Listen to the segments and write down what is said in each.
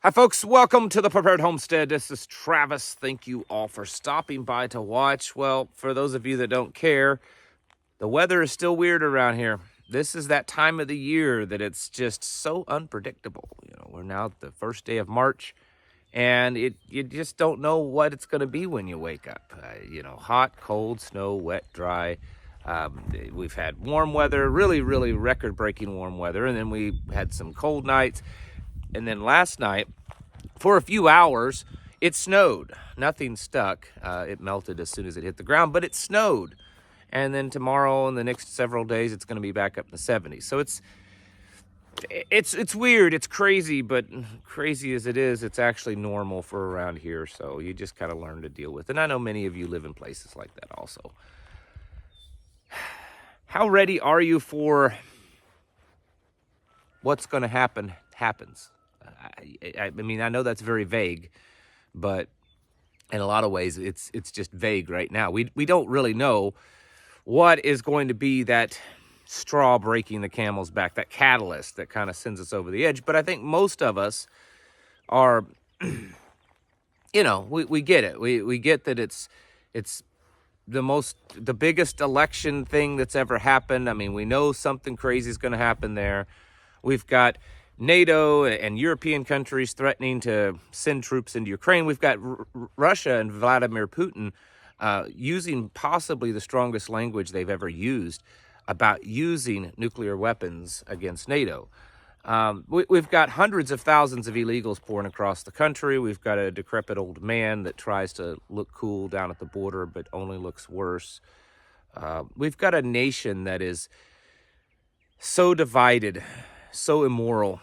Hi folks, welcome to the Prepared Homestead. This is Travis. Thank you all for stopping by to watch. Well, for those of you that don't care, the weather is still weird around here. This is that time of the year that it's just so unpredictable. We're now at the first day of March, and you just don't know what it's going to be when you wake up. Hot, cold, snow, wet, dry. We've had warm weather, really record-breaking warm weather, and then we had some cold nights. And then last night, for a few hours, it snowed. Nothing stuck. It melted as soon as it hit the ground, but it snowed. And then tomorrow and the next several days, it's going to be back up in the 70s. So it's weird. It's crazy, but crazy as it is, it's actually normal for around here. So you just kind of learn to deal with it. And I know many of you live in places like that also. How ready are you for what's going to happen happens? I mean, I know that's very vague, but in a lot of ways, it's just vague right now. We don't really know what is going to be that straw breaking the camel's back, that catalyst that kind of sends us over the edge. But I think most of us are, we get it. We get that it's the biggest election thing that's ever happened. I mean, we know something crazy is going to happen there. We've got NATO and European countries threatening to send troops into Ukraine. We've got Russia and Vladimir Putin using possibly the strongest language they've ever used about using nuclear weapons against NATO. We've got hundreds of thousands of illegals pouring across the country. We've got a decrepit old man that tries to look cool down at the border, but only looks worse. We've got a nation that is so divided, so immoral.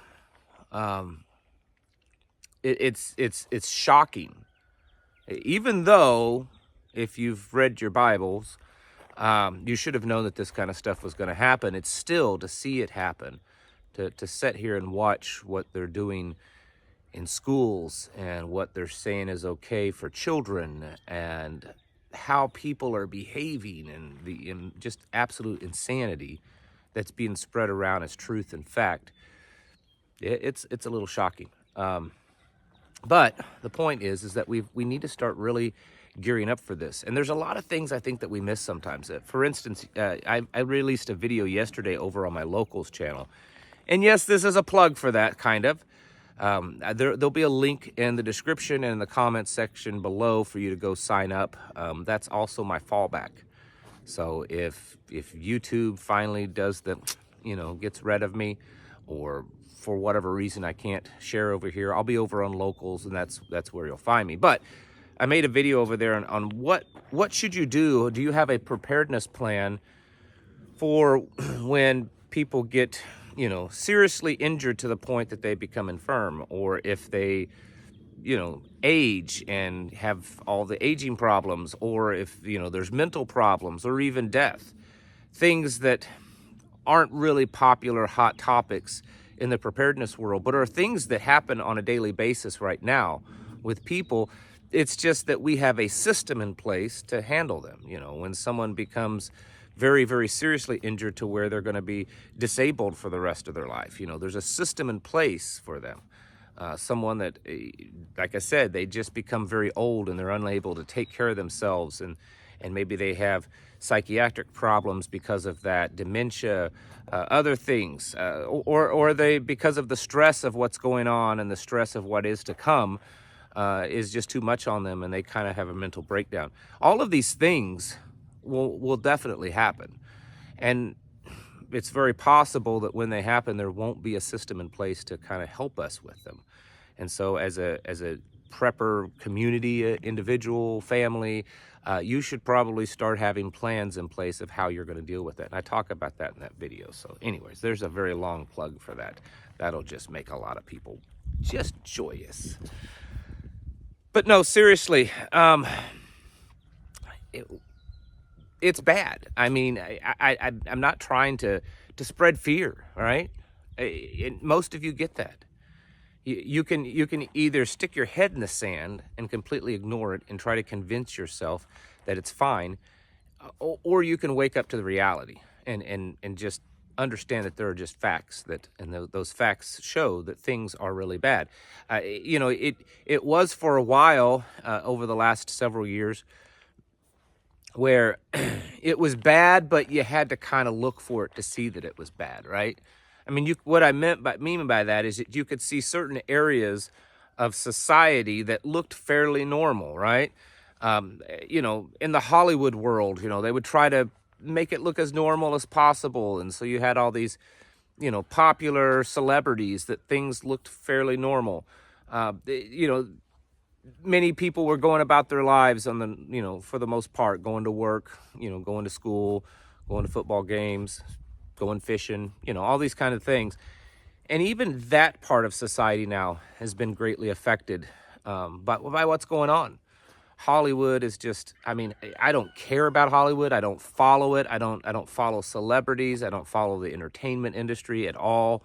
It's shocking. Even though, if you've read your Bibles, you should have known that this kind of stuff was going to happen. It's still, to see it happen, to sit here and watch what they're doing in schools and what they're saying is okay for children and how people are behaving and just absolute insanity that's being spread around as truth and fact. It's a little shocking. But the point is that we need to start really gearing up for this. And there's a lot of things I think that we miss sometimes. For instance, I released a video yesterday over on my Locals channel. And yes, this is a plug for that, kind of. There'll be a link in the description and in the comments section below for you to go sign up. That's also my fallback. So if YouTube finally does gets rid of me, or for whatever reason I can't share over here, I'll be over on Locals, and that's where you'll find me. But I made a video over there on what should you do. Do you have a preparedness plan for when people get seriously injured to the point that they become infirm, or if they age and have all the aging problems, or if there's mental problems, or even death, things that aren't really popular hot topics in the preparedness world, but are things that happen on a daily basis right now with people. It's just that we have a system in place to handle them. When someone becomes very seriously injured to where they're going to be disabled for the rest of their life, there's a system in place for them. Someone that, like I said, they just become very old and they're unable to take care of themselves, and maybe they have psychiatric problems because of that, dementia, other things, or they, because of the stress of what's going on and the stress of what is to come, is just too much on them, and they kind of have a mental breakdown. All of these things will definitely happen, and it's very possible that when they happen, there won't be a system in place to kind of help us with them. And so as a prepper community, individual, family, you should probably start having plans in place of how you're going to deal with it. And I talk about that in that video. So anyways, there's a very long plug for that. That'll just make a lot of people just joyous. But no, seriously, it's bad. I mean, I'm not trying to spread fear, all right? Most of you get that. You can either stick your head in the sand and completely ignore it and try to convince yourself that it's fine, or you can wake up to the reality and just understand that there are just facts that, and those facts show that things are really bad. You know, it was for a while over the last several years where it was bad, but you had to kind of look for it to see that it was bad, right? I mean, what I mean by that is that you could see certain areas of society that looked fairly normal, right? You know, in the Hollywood world, you know, they would try to make it look as normal as possible. And so you had all these, you know, popular celebrities that things looked fairly normal. You know, many people were going about their lives on the, you know, for the most part, going to work, you know, going to school, going to football games, going fishing, you know, all these kind of things. And even that part of society now has been greatly affected by what's going on. Hollywood is just, I mean, I don't care about Hollywood. I don't follow it. I don't follow celebrities. I don't follow the entertainment industry at all.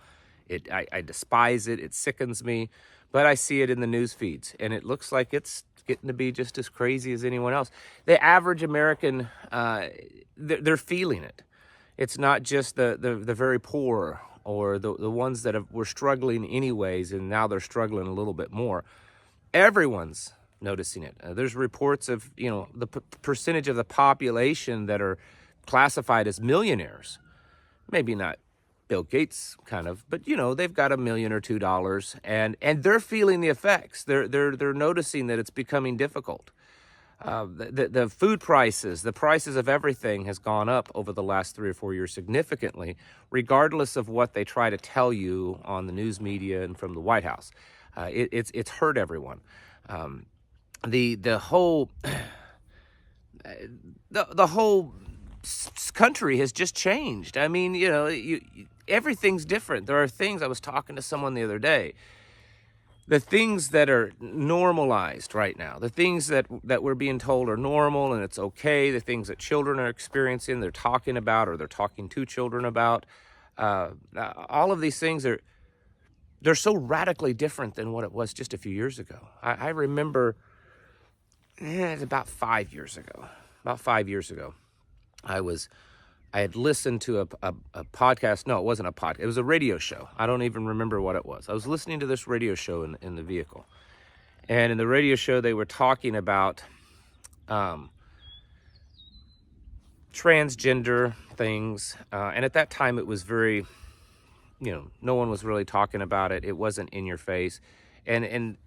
I despise it. It sickens me. But I see it in the news feeds, and it looks like it's getting to be just as crazy as anyone else. The average American, they're feeling it. It's not just the very poor or the ones that were struggling anyways, and now they're struggling a little bit more. Everyone's noticing it. There's reports of, you know, the percentage of the population that are classified as millionaires. Maybe not Bill Gates kind of, but you know, they've got $1 million or $2 million, and they're feeling the effects. They're noticing that it's becoming difficult. The food prices, the prices of everything has gone up over the last 3 or 4 years significantly, regardless of what they try to tell you on the news media and from the White House. It's hurt everyone. The whole the whole country has just changed. I mean, you know, everything's different. There are things, I was talking to someone the other day, the things that are normalized right now, the things that we're being told are normal and it's okay, the things that children are experiencing, they're talking about, or they're talking to children about, all of these things they're so radically different than what it was just a few years ago. I remember, it's about 5 years ago. I had listened to a podcast. No, it wasn't a podcast. It was a radio show. I don't even remember what it was. I was listening to this radio show in the vehicle. And in the radio show, they were talking about transgender things. And at that time, it was very, you know, no one was really talking about it. It wasn't in your face. And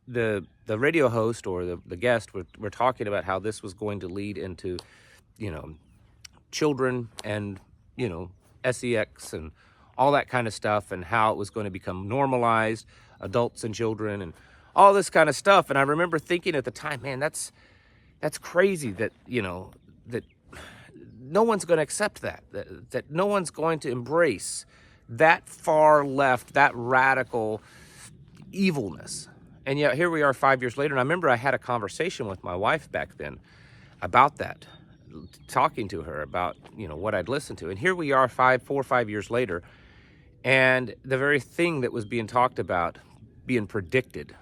the radio host or the guest were talking about how this was going to lead into, you know, children and, you know, sex and all that kind of stuff, and how it was going to become normalized, adults and children and all this kind of stuff. And I remember thinking at the time, man, that's crazy that, you know, that no one's going to accept that no one's going to embrace that far left, that radical evilness. And yet here we are 5 years later. And I remember I had a conversation with my wife back then about that, talking to her about, you know, what I'd listened to. And here we are 4 or 5 years later, and the very thing that was being talked about, being predicted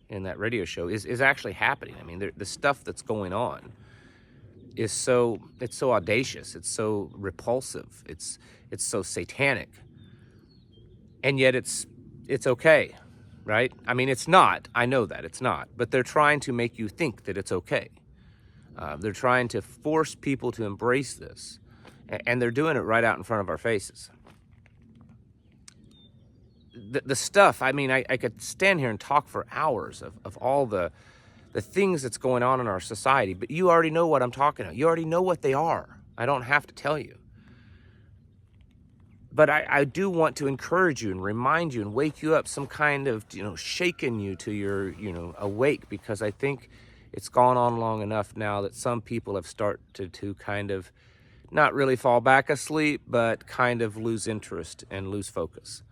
in that radio show is actually happening. I mean, the stuff that's going on is so audacious, it's so repulsive, it's so satanic. And yet it's okay, right? I mean, it's not. I know that it's not, but they're trying to make you think that it's okay. They're trying to force people to embrace this, and they're doing it right out in front of our faces. The stuff, I mean, I could stand here and talk for hours of all the things that's going on in our society, but you already know what I'm talking about. You already know what they are. I don't have to tell you. But I do want to encourage you and remind you and wake you up, some kind of, you know, shaking you to your, you know, awake, because I think it's gone on long enough now that some people have started to kind of not really fall back asleep, but kind of lose interest and lose focus.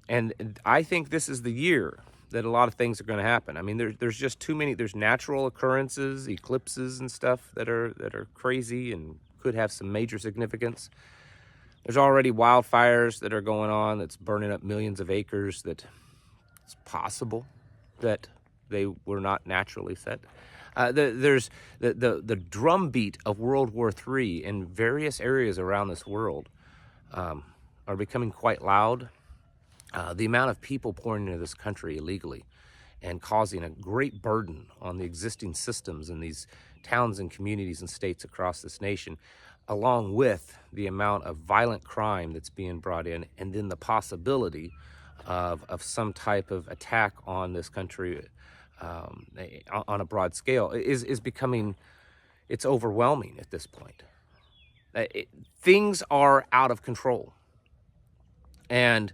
And I think this is the year that a lot of things are going to happen. I mean, there's just too many. There's natural occurrences, eclipses and stuff that are crazy and could have some major significance. There's already wildfires that are going on that's burning up millions of acres, that it's possible that they were not naturally set. There's the drumbeat of World War III in various areas around this world. are becoming quite loud. The amount of people pouring into this country illegally and causing a great burden on the existing systems in these towns and communities and states across this nation, along with the amount of violent crime that's being brought in, and then the possibility of some type of attack on this country on a broad scale is becoming, it's overwhelming at this point. Things are out of control. And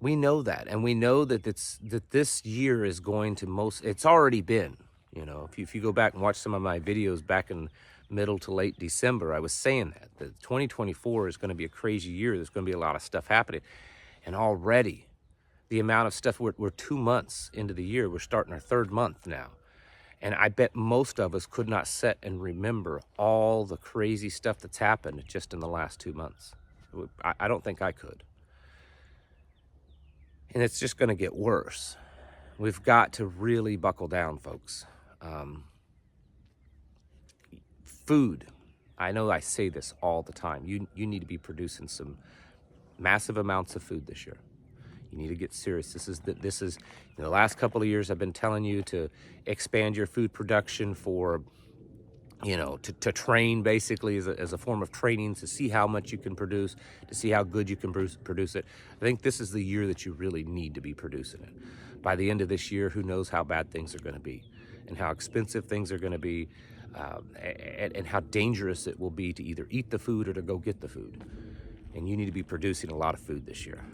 we know that, and we know that this year is going to it's already been, if you go back and watch some of my videos back in middle to late December, I was saying that 2024 is going to be a crazy year. There's going to be a lot of stuff happening. And already the amount of stuff, we're 2 months into the year. We're starting our 3rd month now. And I bet most of us could not sit and remember all the crazy stuff that's happened just in the last 2 months. I don't think I could. And it's just going to get worse. We've got to really buckle down, folks. Food. I know I say this all the time. You need to be producing some massive amounts of food this year. You need to get serious. This is in the last couple of years I've been telling you to expand your food production for, to train basically as a form of training, to see how much you can produce, to see how good you can produce it. I think this is the year that you really need to be producing it. By the end of this year, who knows how bad things are going to be and how expensive things are going to be, and how dangerous it will be to either eat the food or to go get the food. And you need to be producing a lot of food this year.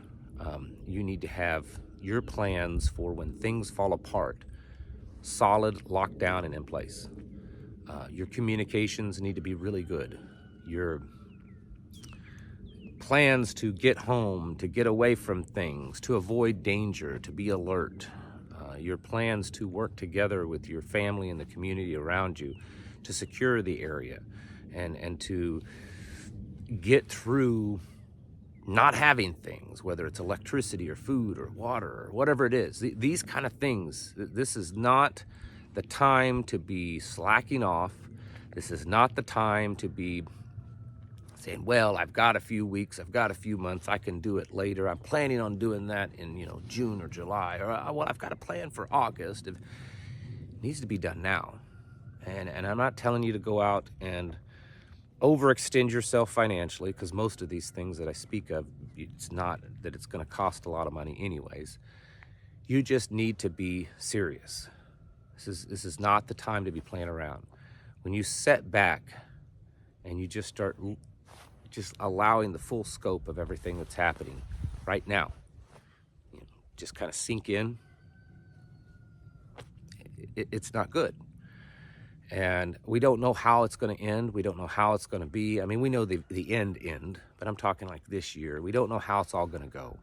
You need to have your plans for when things fall apart solid, locked down, and in place. Your communications need to be really good. Your plans to get home, to get away from things, to avoid danger, to be alert. Your plans to work together with your family and the community around you to secure the area and to get through not having things, whether it's electricity or food or water or whatever it is. These kind of things, this is not the time to be slacking off. This is not the time to be saying, well, I've got a few weeks, I've got a few months, I can do it later. I'm planning on doing that in June or July, or well, I've got a plan for August. It needs to be done now. And I'm not telling you to go out and overextend yourself financially, because most of these things that I speak of, it's not that it's going to cost a lot of money anyways. You just need to be serious. This is not the time to be playing around. When you set back and you just start just allowing the full scope of everything that's happening right now, just kind of sink in, it's not good. And we don't know how it's going to end. We don't know how it's going to be. I mean, we know the end, but I'm talking like this year. We don't know how it's all going to go.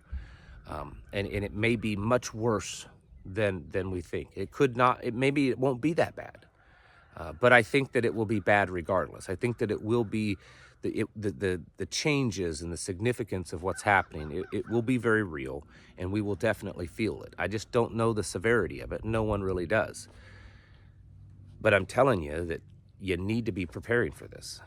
And it may be much worse than we think. It could not, maybe it won't be that bad. But I think that it will be bad regardless. I think that it will be, the changes and the significance of what's happening, it will be very real, and we will definitely feel it. I just don't know the severity of it. No one really does. But I'm telling you that you need to be preparing for this.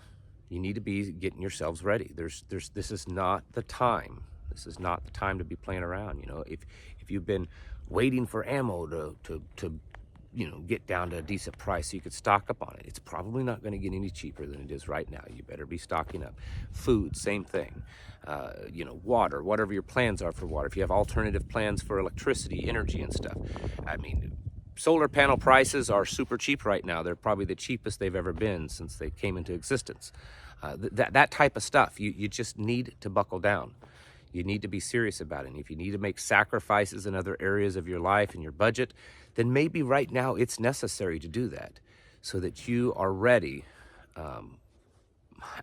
You need to be getting yourselves ready. This is not the time. This is not the time to be playing around. If you've been waiting for ammo to get down to a decent price so you could stock up on it, it's probably not going to get any cheaper than it is right now. You better be stocking up. Food, same thing. Water, whatever your plans are for water. If you have alternative plans for electricity, energy, and stuff. I mean, solar panel prices are super cheap right now. They're probably the cheapest they've ever been since they came into existence. That type of stuff, you just need to buckle down. You need to be serious about it. And if you need to make sacrifices in other areas of your life and your budget, then maybe right now it's necessary to do that so that you are ready, I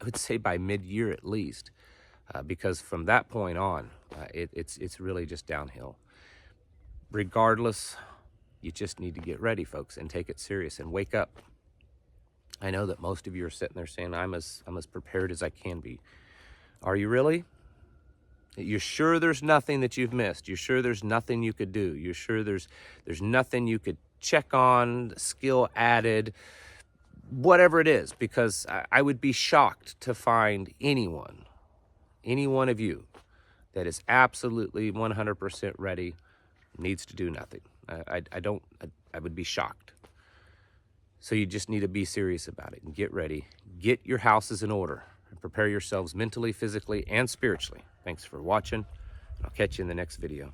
would say by mid-year at least, because from that point on, it's really just downhill. Regardless, you just need to get ready, folks, and take it serious and wake up. I know that most of you are sitting there saying, I'm as prepared as I can be. Are you really? You're sure there's nothing that you've missed? You're sure there's nothing you could do? You're sure there's nothing you could check on, skill added, whatever it is? Because I would be shocked to find anyone any one of you that is absolutely 100% ready needs to do nothing. I would be shocked. So you just need to be serious about it and get ready. Get your houses in order and prepare yourselves mentally, physically, and spiritually. Thanks for watching. I'll catch you in the next video.